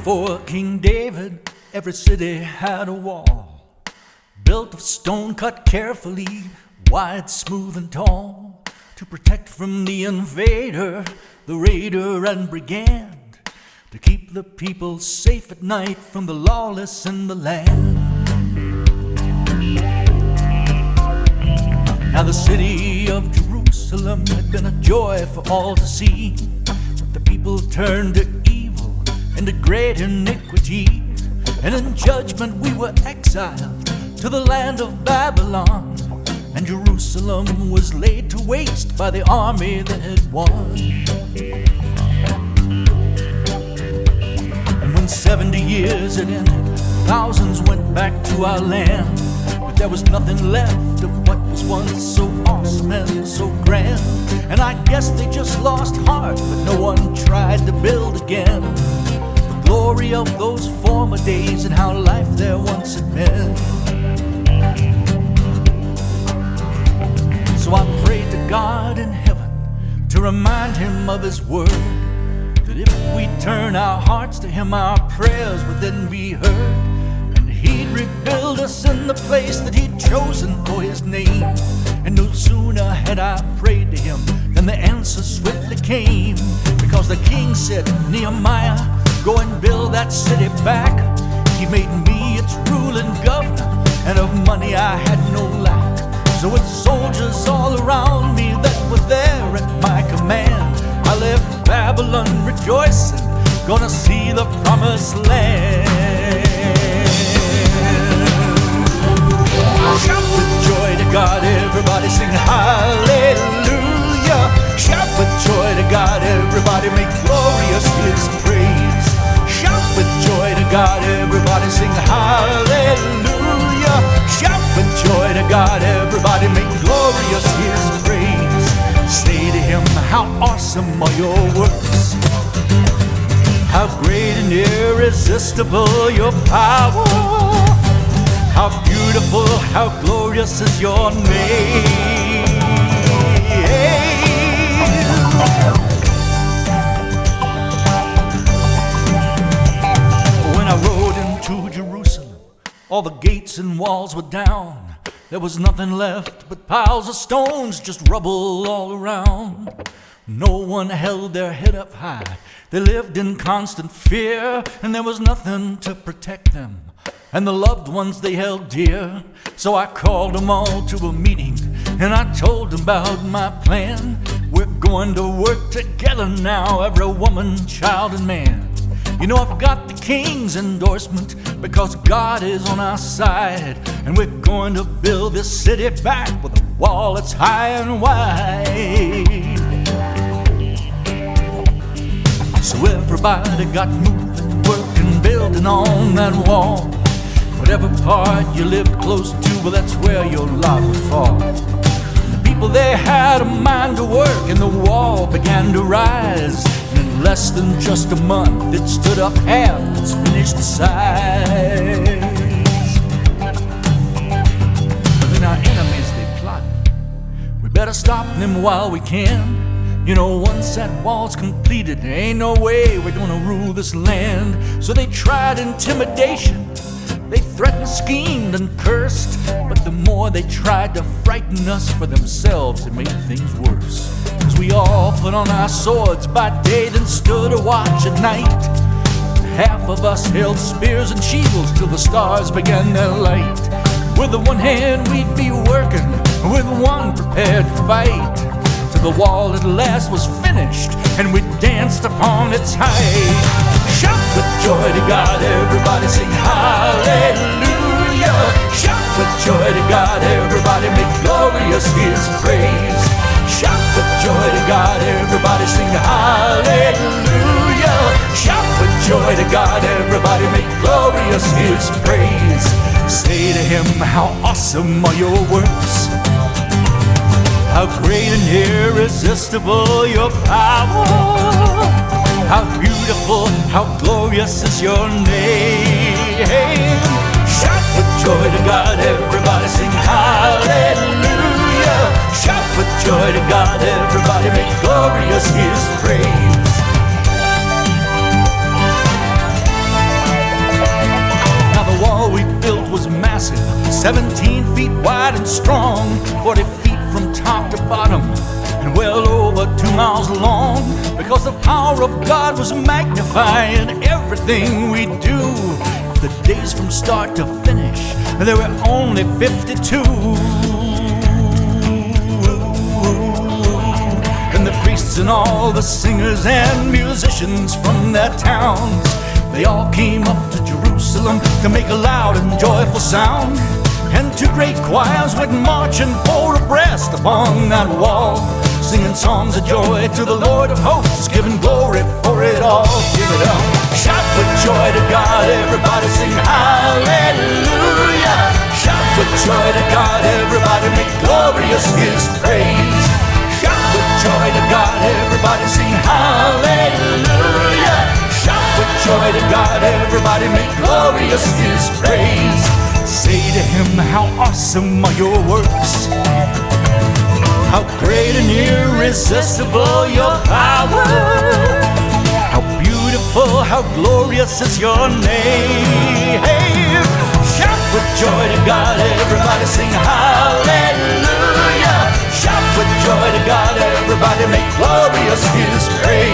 Before King David, every city had a wall, built of stone cut carefully, wide, smooth, and tall, to protect from the invader, the raider, and brigand, to keep the people safe at night from the lawless in the land. Now the city of Jerusalem had been a joy for all to see, but the people turned to evil and to great iniquity, and in judgment we were exiled to the land of Babylon, and Jerusalem was laid to waste by the army that had won. And when 70 years had ended, thousands went back to our land, but there was nothing left of what was once so awesome and so grand. And I guess they just lost heart, but no one tried to build again the glory of those former days and how life there once had been. So I prayed to God in heaven to remind Him of His word, that if we turn our hearts to Him, our prayers would then be heard, and He'd rebuild us in the place that He'd chosen for His name. And no sooner had I prayed to Him than the answer swiftly came, because the king said, "Nehemiah, go and build that city back." He made me its ruling governor, and of money I had no lack. So with soldiers all around me that were there at my command, I left Babylon rejoicing, gonna see the promised land. Shout with joy to God, everybody sing hallelujah. Shout with joy to God, everybody make glorious His praise. Shout with joy to God, everybody sing hallelujah. Shout with joy to God, everybody make glorious His praise. Say to Him, how awesome are your works, how great and irresistible your power, how beautiful, how glorious is your name. When I rode into Jerusalem, all the gates and walls were down. There was nothing left but piles of stones, just rubble all around. No one held their head up high. They lived in constant fear, and there was nothing to protect them and the loved ones they held dear. So I called them all to a meeting, and I told them about my plan. We're going to work together now, every woman, child, and man. You know, I've got the king's endorsement, because God is on our side, and we're going to build this city back with a wall that's high and wide. So everybody got moving, working, building on that wall. Whatever part you lived close to, well, that's where your lot would fall. The people, they had a mind to work, and the wall began to rise. And in less than just a month, it stood up half its finished size. But then our enemies, they plotted, we better stop them while we can. You know, once that wall's completed, there ain't no way we're gonna rule this land. So they tried intimidation, they threatened, schemed, and cursed, but the more they tried to frighten us for themselves, it made things worse. Cause we all put on our swords by day, then stood a watch at night. Half of us held spears and shields till the stars began their light. With the one hand we'd be working, with one prepared to fight, till the wall at last was finished, and we danced upon its height. Shout with joy to God, everybody sing hallelujah. Shout with joy to God, everybody make glorious His praise. Shout with joy to God, everybody sing hallelujah. Shout with joy to God, everybody make glorious His praise. Say to Him, how awesome are your works, how great and irresistible your power, how beautiful, how glorious is your name. Shout with joy to God, everybody sing hallelujah. Shout with joy to God, everybody make glorious His praise. massive, 17 feet wide and strong, 40 feet from top to bottom, and well over 2 miles long. Because the power of God was magnifying everything we do. The days from start to finish, there were only 52. And the priests and all the singers and musicians from their towns, they all came up to Jerusalem to make a loud and joyful sound. And two great choirs went marching four abreast upon that wall, singing songs of joy to the Lord of hosts, giving glory for it all. Give it up. Shout with joy to God, everybody sing hallelujah. Shout with joy to God, everybody make glorious His praise. Shout with joy to God, everybody sing hallelujah. Shout with joy to God, everybody make glorious His praise. Say to Him, how awesome are your works, how great and irresistible your power, how beautiful, how glorious is your name. Hey, shout with joy to God, everybody sing hallelujah. Shout with joy to God, everybody make glorious His praise.